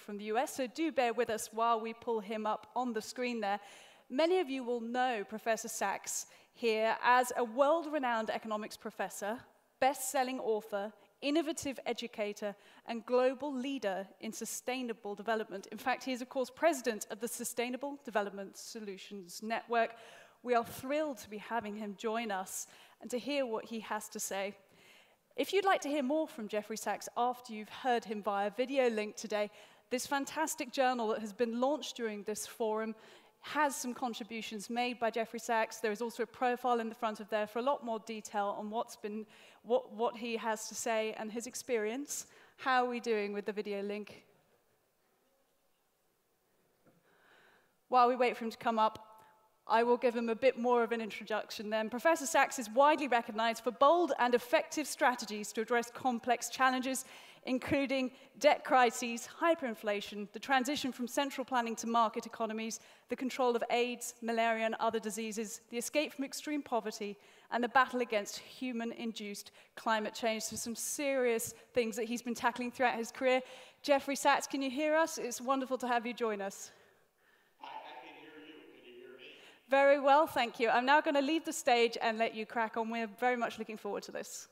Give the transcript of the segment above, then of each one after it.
from the US, so do bear with us while we pull him up on the screen there. Many of you will know Professor Sachs here as a world-renowned economics professor, best-selling author, innovative educator, and global leader in sustainable development. In fact, he is, of course, president of the Sustainable Development Solutions Network. We are thrilled to be having him join us and to hear what he has to say. If you'd like to hear more from Jeffrey Sachs after you've heard him via video link today, this fantastic journal that has been launched during this forum has some contributions made by Jeffrey Sachs. There is also a profile in the front of there for a lot more detail on what he has to say and his experience. How are we doing with the video link? While we wait for him to come up, I will give him a bit more of an introduction then. Professor Sachs is widely recognized for bold and effective strategies to address complex challenges, including debt crises, hyperinflation, the transition from central planning to market economies, the control of AIDS, malaria, and other diseases, the escape from extreme poverty, and the battle against human-induced climate change. So some serious things that he's been tackling throughout his career. Jeffrey Sachs, can you hear us? It's wonderful to have you join us. I can hear you. Can you hear me? Very well, thank you. I'm now going to leave the stage and let you crack on. We're very much looking forward to this.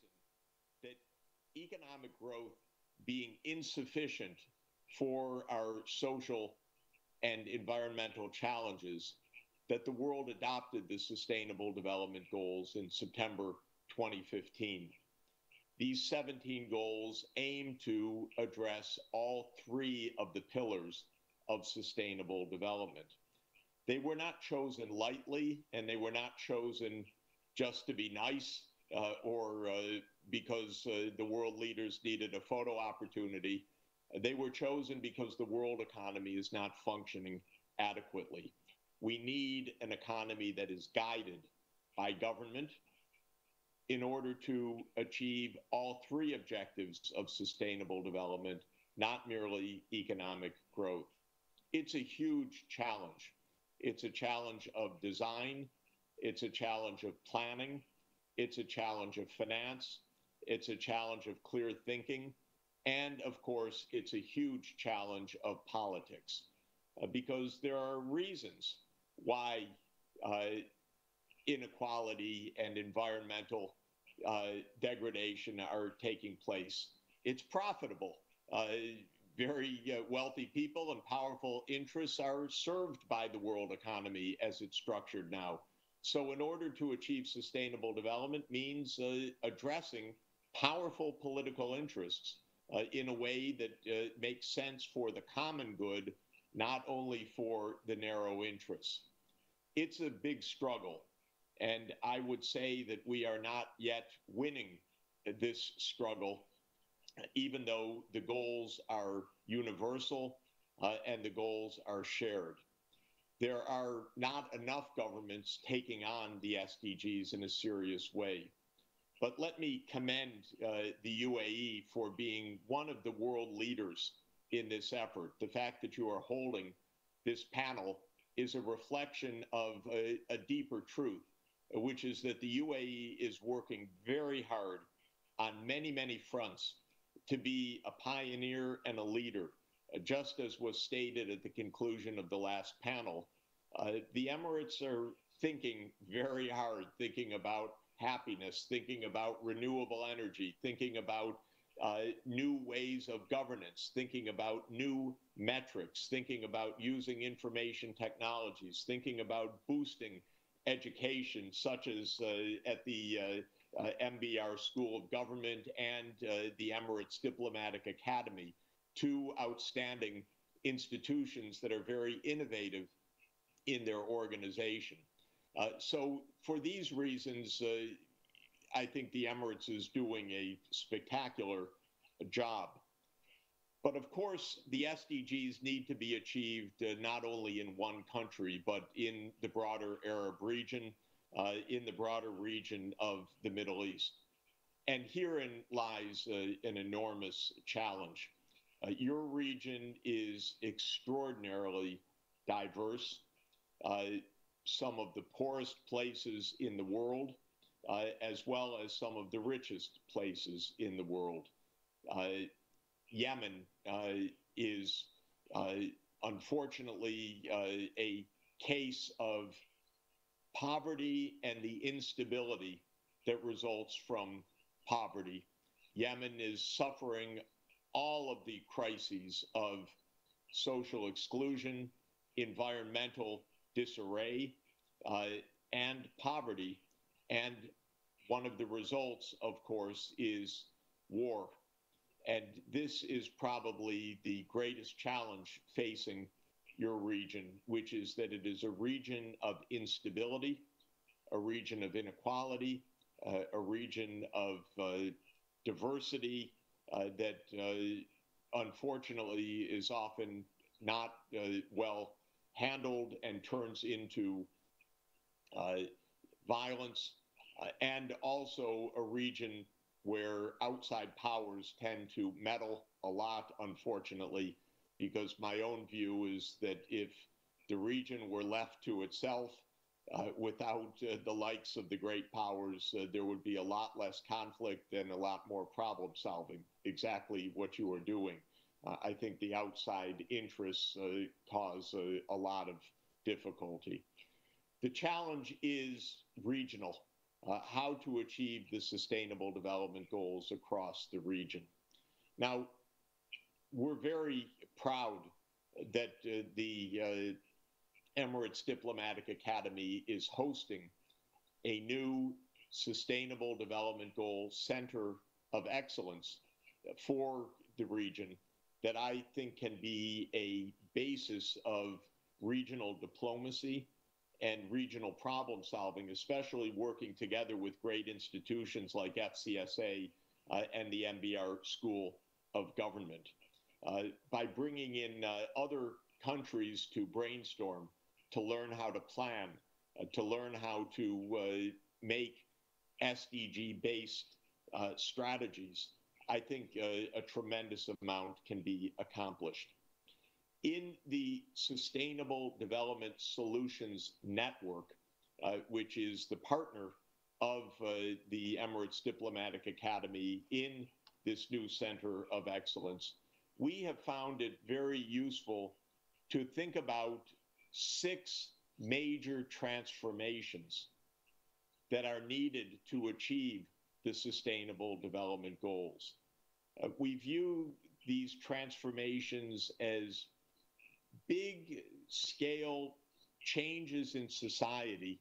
reason that economic growth being insufficient for our social and environmental challenges, that the world adopted the Sustainable Development Goals in September 2015. These 17 goals aim to address all three of the pillars of sustainable development. They were not chosen lightly, and they were not chosen just to be nice or because the world leaders needed a photo opportunity. They were chosen because the world economy is not functioning adequately. We need an economy that is guided by government in order to achieve all three objectives of sustainable development, not merely economic growth. It's a huge challenge. It's a challenge of design. It's a challenge of planning. It's a challenge of finance. It's a challenge of clear thinking. And of course, it's a huge challenge of politics because there are reasons why inequality and environmental degradation are taking place. It's profitable. Very wealthy people and powerful interests are served by the world economy as it's structured now. So in order to achieve sustainable development means addressing powerful political interests in a way that makes sense for the common good, not only for the narrow interests. It's a big struggle. And I would say that we are not yet winning this struggle, even though the goals are universal and the goals are shared. There are not enough governments taking on the SDGs in a serious way. But let me commend the UAE for being one of the world leaders in this effort. The fact that you are holding this panel is a reflection of a deeper truth, which is that the UAE is working very hard on many, many fronts to be a pioneer and a leader. Just as was stated at the conclusion of the last panel, the Emirates are thinking very hard, thinking about happiness, thinking about renewable energy, thinking about new ways of governance, thinking about new metrics, thinking about using information technologies, thinking about boosting education, such as at the MBR School of Government and the Emirates Diplomatic Academy, two outstanding institutions that are very innovative in their organization. So for these reasons, I think the Emirates is doing a spectacular job. But of course, the SDGs need to be achieved not only in one country, but in the broader Arab region, in the broader region of the Middle East. And herein lies an enormous challenge. Your region is extraordinarily diverse. Some of the poorest places in the world, as well as some of the richest places in the world. Yemen is unfortunately a case of poverty and the instability that results from poverty. Yemen is suffering all of the crises of social exclusion, environmental disarray, and poverty. And one of the results, of course, is war. And this is probably the greatest challenge facing your region, which is that it is a region of instability, a region of inequality, a region of diversity that unfortunately is often not well handled and turns into violence, and also a region where outside powers tend to meddle a lot, unfortunately, because my own view is that if the region were left to itself without the likes of the great powers, there would be a lot less conflict and a lot more problem solving, exactly what you are doing. I think the outside interests cause a lot of difficulty. The challenge is regional. how to achieve the Sustainable Development Goals across the region. Now, we're very proud that the Emirates Diplomatic Academy is hosting a new Sustainable Development Goal Center of Excellence for the region that I think can be a basis of regional diplomacy and regional problem solving, especially working together with great institutions like FCSA and the MBR School of Government. By bringing in other countries to brainstorm, to learn how to plan, to learn how to make SDG-based strategies, I think a tremendous amount can be accomplished. In the Sustainable Development Solutions Network, which is the partner of the Emirates Diplomatic Academy in this new Center of Excellence, we have found it very useful to think about 6 major transformations that are needed to achieve the Sustainable Development Goals. We view these transformations as big scale changes in society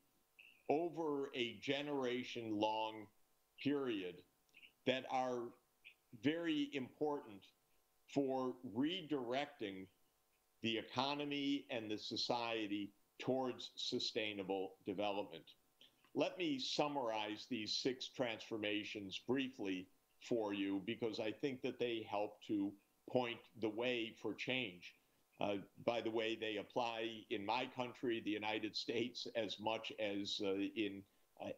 over a generation long period that are very important for redirecting the economy and the society towards sustainable development. Let me summarize these 6 transformations briefly for you, because I think that they help to point the way for change. By the way, they apply in my country, the United States, as much as in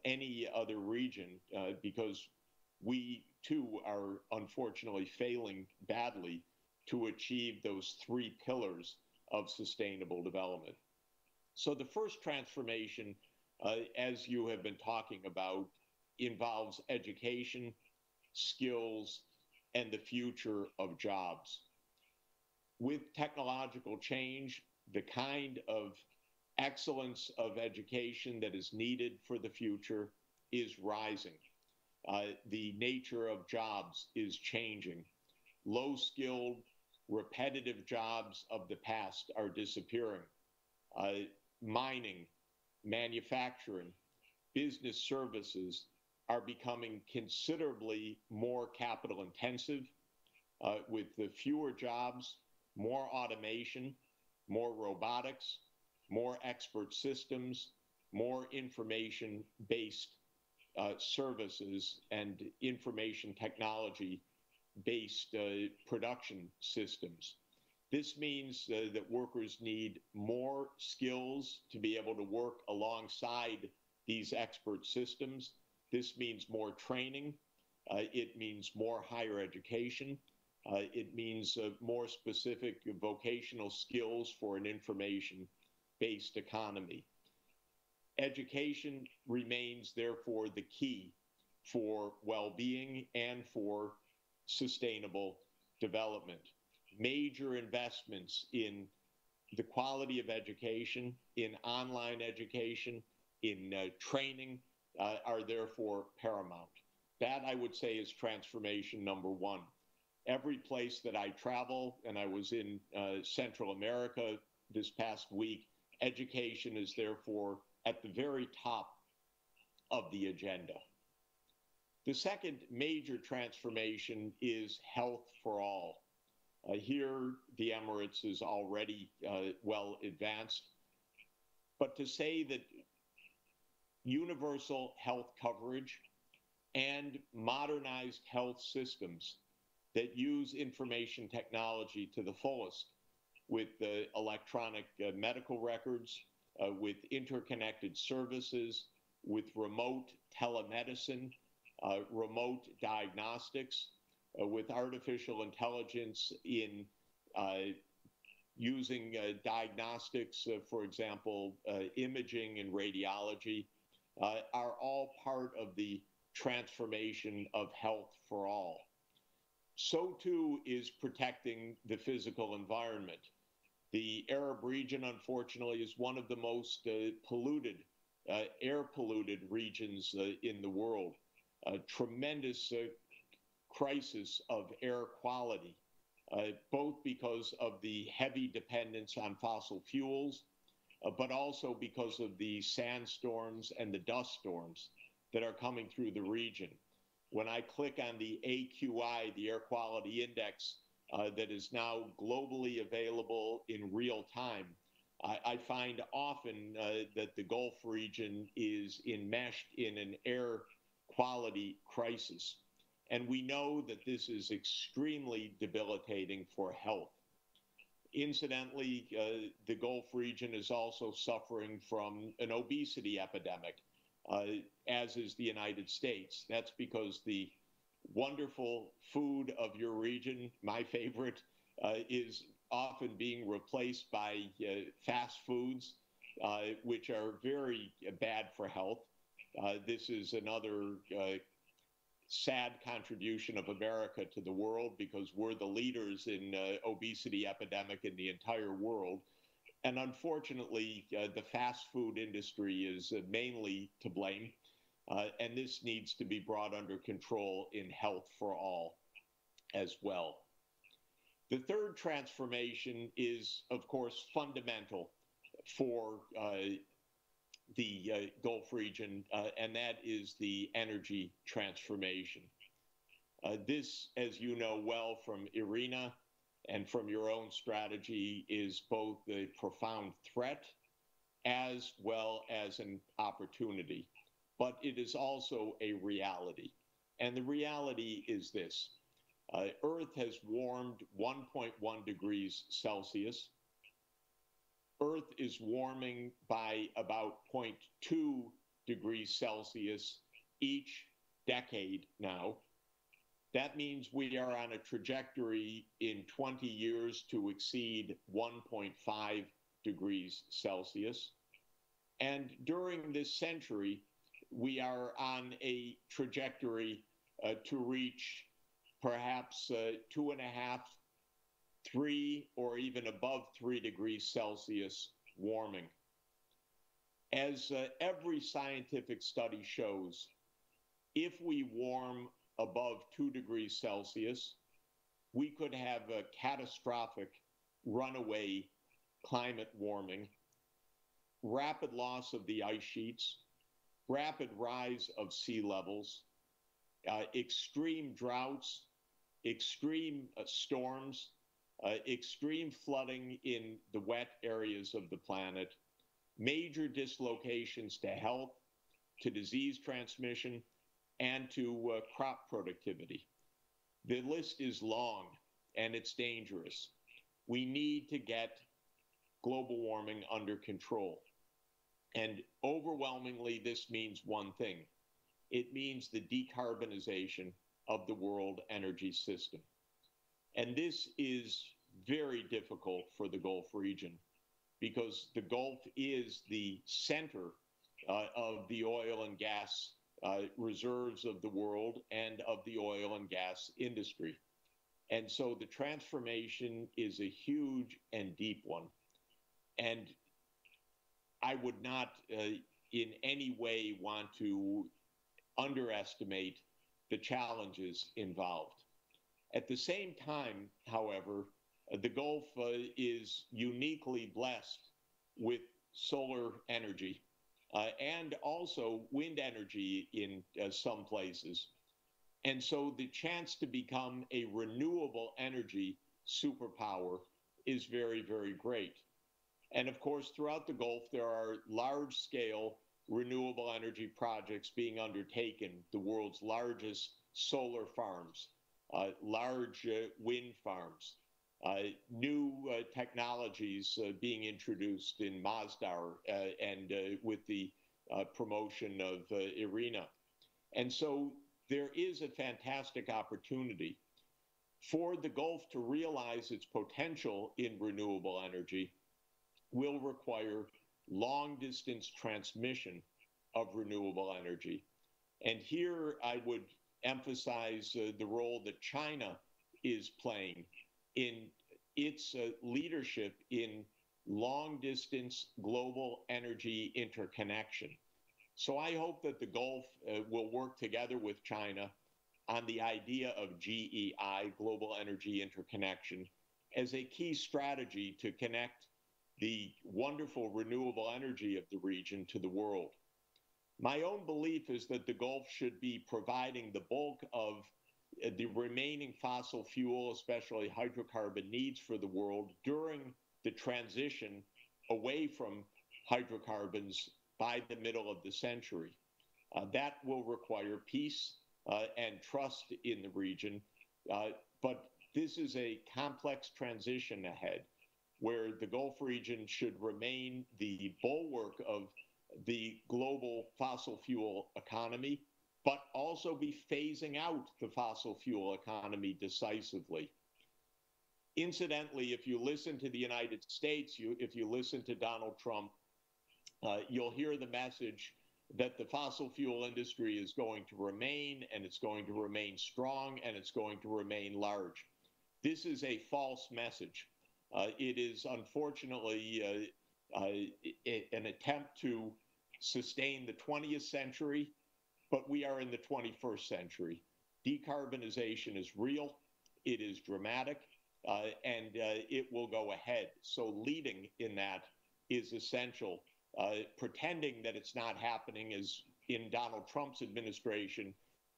any other region, because we too are unfortunately failing badly to achieve those 3 pillars of sustainable development. So the first transformation, as you have been talking about, involves education, skills, and the future of jobs. With technological change, the kind of excellence of education that is needed for the future is rising. The nature of jobs is changing. Low-skilled, repetitive jobs of the past are disappearing. Mining, manufacturing, business services are becoming considerably more capital intensive, with the fewer jobs, more automation, more robotics, more expert systems, more information-based services and information technology-based production systems. This means that workers need more skills to be able to work alongside these expert systems. This means more training. It means more higher education. It means more specific vocational skills for an information-based economy. Education remains, therefore, the key for well-being and for sustainable development. Major investments in the quality of education, in online education, in training are therefore paramount. That, I would say, is transformation number 1. Every place that I travel, and I was in Central America this past week, education is therefore at the very top of the agenda. The second major transformation is health for all. Here, the Emirates is already well advanced, but to say that universal health coverage and modernized health systems that use information technology to the fullest, with electronic medical records, with interconnected services, with remote telemedicine, remote diagnostics, with artificial intelligence in using diagnostics, for example, imaging and radiology, are all part of the transformation of health for all. So too is protecting the physical environment. The Arab region, unfortunately, is one of the most polluted air polluted regions in the world, a tremendous crisis of air quality, both because of the heavy dependence on fossil fuels, but also because of the sandstorms and the dust storms that are coming through the region. When I click on the AQI, the Air Quality Index, that is now globally available in real time, I find often that the Gulf region is enmeshed in an air quality crisis. And we know that this is extremely debilitating for health. Incidentally, the Gulf region is also suffering from an obesity epidemic, as is the United States. That's because the wonderful food of your region, my favorite, is often being replaced by fast foods, which are very bad for health. This is another sad contribution of America to the world, because we're the leaders in obesity epidemic in the entire world. And unfortunately, the fast food industry is mainly to blame. And this needs to be brought under control in Health for All as well. The third transformation is, of course, fundamental for the Gulf region, and that is the energy transformation. This, as you know well from IRENA and from your own strategy, is both a profound threat as well as an opportunity. But it is also a reality. And the reality is this. Earth has warmed 1.1 degrees Celsius. Earth is warming by about 0.2 degrees Celsius each decade now. That means we are on a trajectory in 20 years to exceed 1.5 degrees Celsius. And during this century, we are on a trajectory to reach perhaps 2.5, 3, or even above 3 degrees Celsius warming. As every scientific study shows, if we warm above 2 degrees Celsius, we could have a catastrophic runaway climate warming, rapid loss of the ice sheets, rapid rise of sea levels, extreme droughts, extreme storms, extreme flooding in the wet areas of the planet, major dislocations to health, to disease transmission, and to crop productivity. The list is long and it's dangerous. We need to get global warming under control. And overwhelmingly, this means one thing. It means the decarbonization of the world energy system. And this is very difficult for the Gulf region, because the Gulf is the center of the oil and gas reserves of the world and of the oil and gas industry. And so the transformation is a huge and deep one. And I would not in any way want to underestimate the challenges involved. At the same time, however, the Gulf is uniquely blessed with solar energy and also wind energy in some places. And so the chance to become a renewable energy superpower is very, very great. And of course, throughout the Gulf, there are large-scale renewable energy projects being undertaken, the world's largest solar farms, large wind farms, new technologies being introduced in Masdar and with the promotion of IRENA. And so there is a fantastic opportunity for the Gulf to realize its potential in renewable energy. Will require long-distance transmission of renewable energy. And here I would emphasize the role that China is playing in its leadership in long-distance global energy interconnection. So I hope that the Gulf will work together with China on the idea of GEI, Global Energy Interconnection, as a key strategy to connect the wonderful renewable energy of the region to the world. My own belief is that the Gulf should be providing the bulk of the remaining fossil fuel, especially hydrocarbon needs for the world during the transition away from hydrocarbons by the middle of the century. That will require peace and trust in the region, but this is a complex transition ahead where the Gulf region should remain the bulwark of the global fossil fuel economy, but also be phasing out the fossil fuel economy decisively. Incidentally, if you listen to the United States, if you listen to Donald Trump, you'll hear the message that the fossil fuel industry is going to remain, and it's going to remain strong, and it's going to remain large. This is a false message. It is unfortunately an attempt to sustain the 20th century, but we are in the 21st century. Decarbonization is real, it is dramatic, and it will go ahead. So leading in that is essential. Pretending that it's not happening, as in Donald Trump's administration,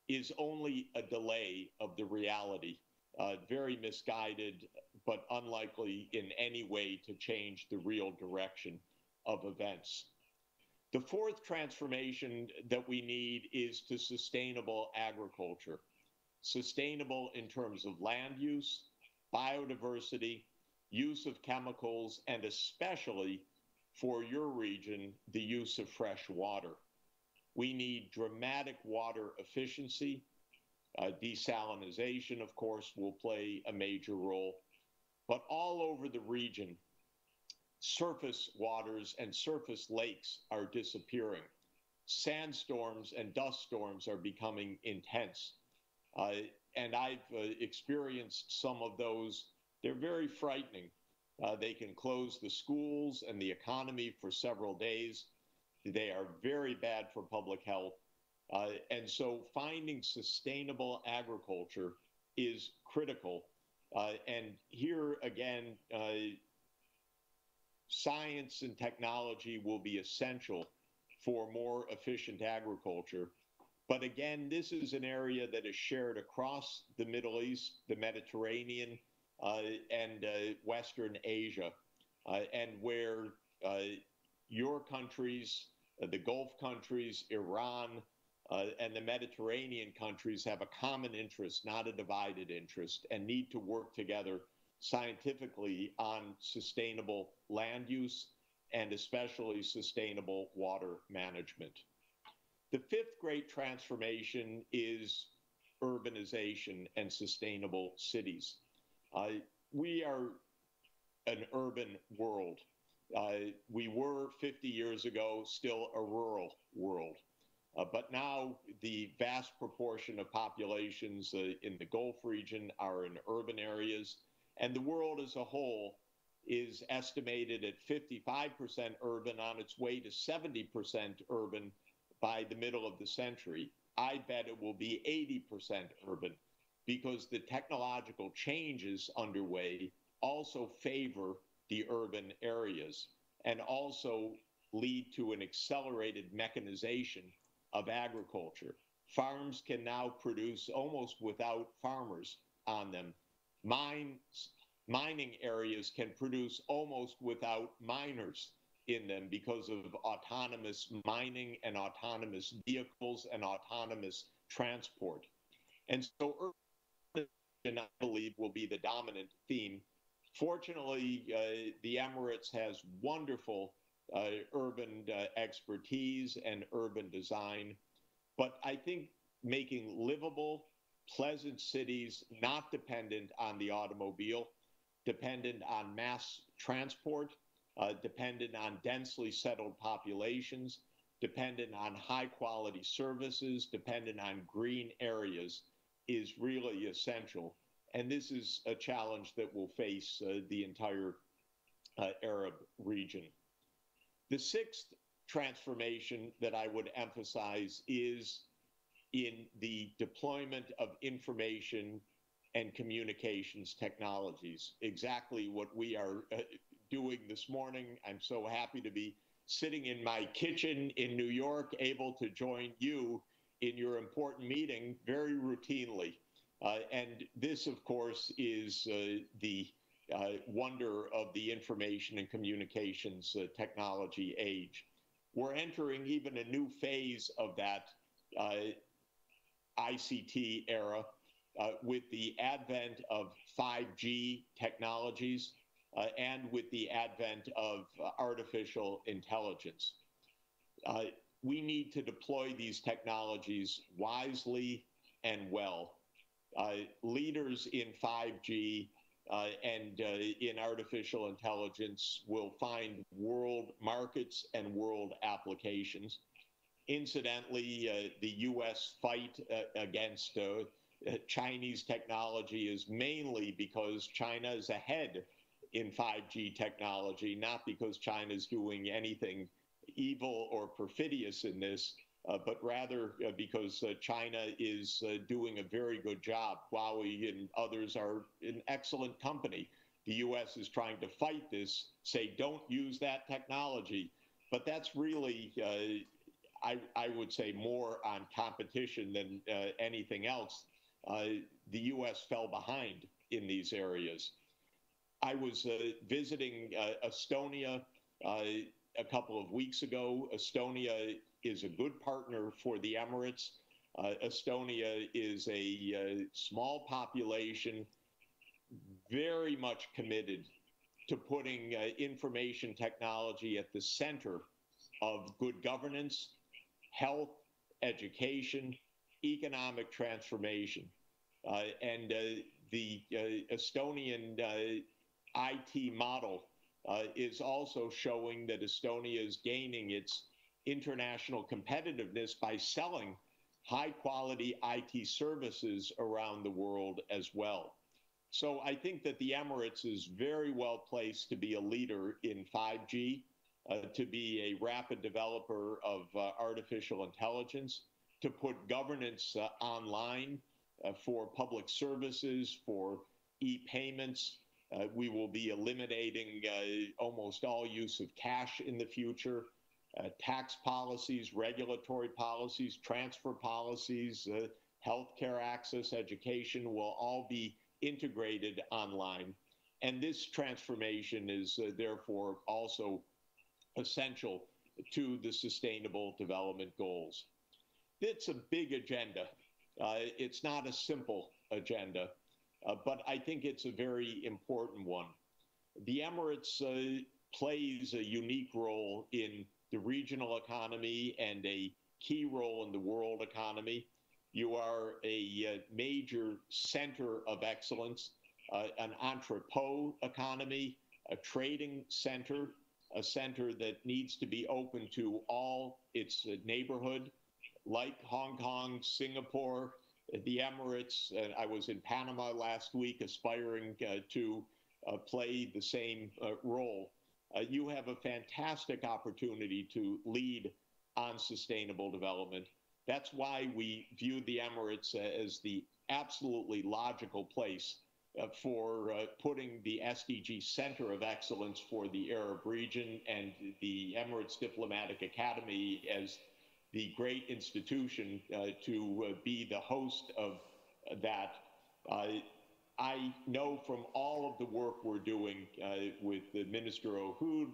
is only a delay of the reality. Very misguided, but unlikely in any way to change the real direction of events. The fourth transformation that we need is to sustainable agriculture. Sustainable in terms of land use, biodiversity, use of chemicals, and especially for your region, the use of fresh water. We need dramatic water efficiency. Desalinization, of course, will play a major role. But all over the region, surface waters and surface lakes are disappearing. Sandstorms and dust storms are becoming intense. And I've experienced some of those. They're very frightening. They can close the schools and the economy for several days. They are very bad for public health. And so finding sustainable agriculture is critical. And here again, science and technology will be essential for more efficient agriculture. But again, this is an area that is shared across the Middle East, the Mediterranean, and Western Asia, and where your countries, the Gulf countries, Iran, and the Mediterranean countries have a common interest, not a divided interest, and need to work together scientifically on sustainable land use and especially sustainable water management. The fifth great transformation is urbanization and sustainable cities. We are an urban world. We were 50 years ago still a rural world. But now the vast proportion of populations in the Gulf region are in urban areas, and the world as a whole is estimated at 55% urban, on its way to 70% urban by the middle of the century. I bet it will be 80% urban, because the technological changes underway also favor the urban areas and also lead to an accelerated mechanization of agriculture. Farms can now produce almost without farmers on them. Mining areas can produce almost without miners in them because of autonomous mining and autonomous vehicles and autonomous transport. And so urbanization, I believe, will be the dominant theme. Fortunately, the Emirates has wonderful urban expertise and urban design, but I think making livable, pleasant cities not dependent on the automobile, dependent on mass transport, dependent on densely settled populations, dependent on high quality services, dependent on green areas is really essential. And this is a challenge that will face the entire Arab region. The sixth transformation that I would emphasize is in the deployment of information and communications technologies, exactly what we are doing this morning. I'm so happy to be sitting in my kitchen in New York, able to join you in your important meeting very routinely. And this, of course, is the wonder of the information and communications technology age. We're entering even a new phase of that ICT era with the advent of 5G technologies and with the advent of artificial intelligence. We need to deploy these technologies wisely and well. Leaders in 5G and in artificial intelligence will find world markets and world applications. Incidentally, the US fight against Chinese technology is mainly because China is ahead in 5G technology, not because China is doing anything evil or perfidious in this, but rather because China is doing a very good job. Huawei and others are an excellent company. The US is trying to fight this, say, don't use that technology. But that's really, I would say, more on competition than anything else. The US fell behind in these areas. I was visiting Estonia a couple of weeks ago. Estonia is a good partner for the Emirates. Estonia is a small population, very much committed to putting information technology at the center of good governance, health, education, economic transformation. And the Estonian IT model is also showing that Estonia is gaining its international competitiveness by selling high-quality IT services around the world as well. So I think that the Emirates is very well placed to be a leader in 5G, to be a rapid developer of artificial intelligence, to put governance online for public services, for e-payments. We will be eliminating almost all use of cash in the future. Tax policies, regulatory policies, transfer policies, healthcare access, education will all be integrated online. And this transformation is therefore also essential to the Sustainable Development Goals. It's a big agenda. It's not a simple agenda, but I think it's a very important one. The Emirates plays a unique role in the regional economy and a key role in the world economy. You are a major center of excellence, an entrepot economy, a trading center, a center that needs to be open to all its neighborhood, like Hong Kong, Singapore, the Emirates. I was in Panama last week aspiring to play the same role. You have a fantastic opportunity to lead on sustainable development. That's why we view the Emirates as the absolutely logical place for putting the SDG Center of Excellence for the Arab region and the Emirates Diplomatic Academy as the great institution to be the host of that. I know from all of the work we're doing with the Minister Ohud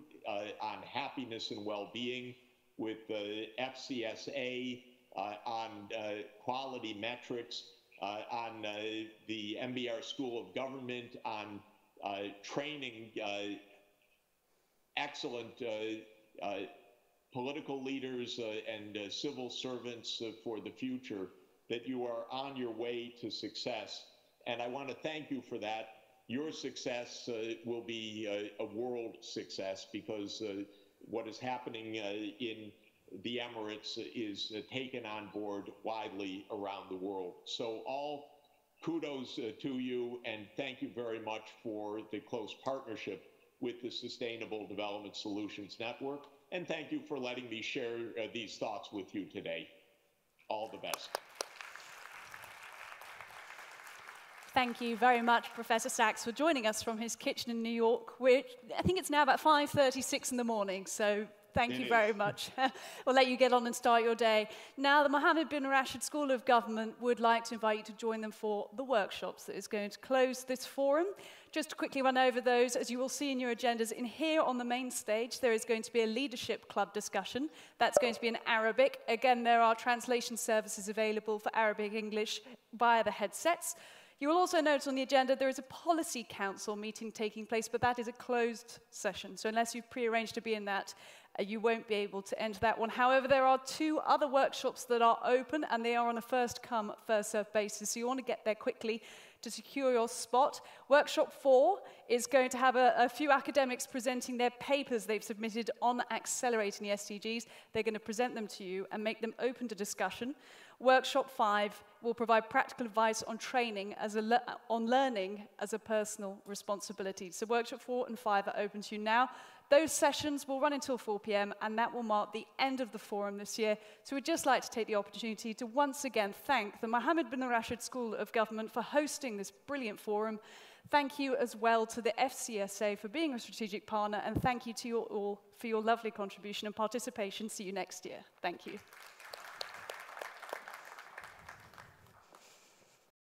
on happiness and well-being, with the FCSA on quality metrics, on the MBR School of Government, on training excellent political leaders and civil servants for the future, that you are on your way to success. And I want to thank you for that. Your success will be a world success, because what is happening in the Emirates is taken on board widely around the world. So all kudos to you, and thank you very much for the close partnership with the Sustainable Development Solutions Network. and thank you for letting me share these thoughts with you today. All the best. Thank you very much, Professor Sachs, for joining us from his kitchen in New York, which I think it's now about 5:36 in the morning, so thank you very much. We'll let you get on and start your day. Now, the Mohammed bin Rashid School of Government would like to invite you to join them for the workshops that is going to close this forum. Just to quickly run over those, as you will see in your agendas, in here on the main stage, there is going to be a leadership club discussion. That's going to be in Arabic. Again, there are translation services available for Arabic, English via the headsets. You will also notice on the agenda there is a policy council meeting taking place, but that is a closed session. So unless you've prearranged to be in that, you won't be able to enter that one. However, there are 2 other workshops that are open, and they are on a first-come, first-served basis. So you want to get there quickly to secure your spot. Workshop 4 is going to have a few academics presenting their papers they've submitted on accelerating the SDGs. They're going to present them to you and make them open to discussion. Workshop 5 will provide practical advice on training on learning as a personal responsibility. So workshop 4 and 5 are open to you now. Those sessions will run until 4 p.m. and that will mark the end of the forum this year. So we'd just like to take the opportunity to once again thank the Mohammed bin Rashid School of Government for hosting this brilliant forum. Thank you as well to the FCSA for being a strategic partner, and thank you to you all for your lovely contribution and participation. See you next year. Thank you.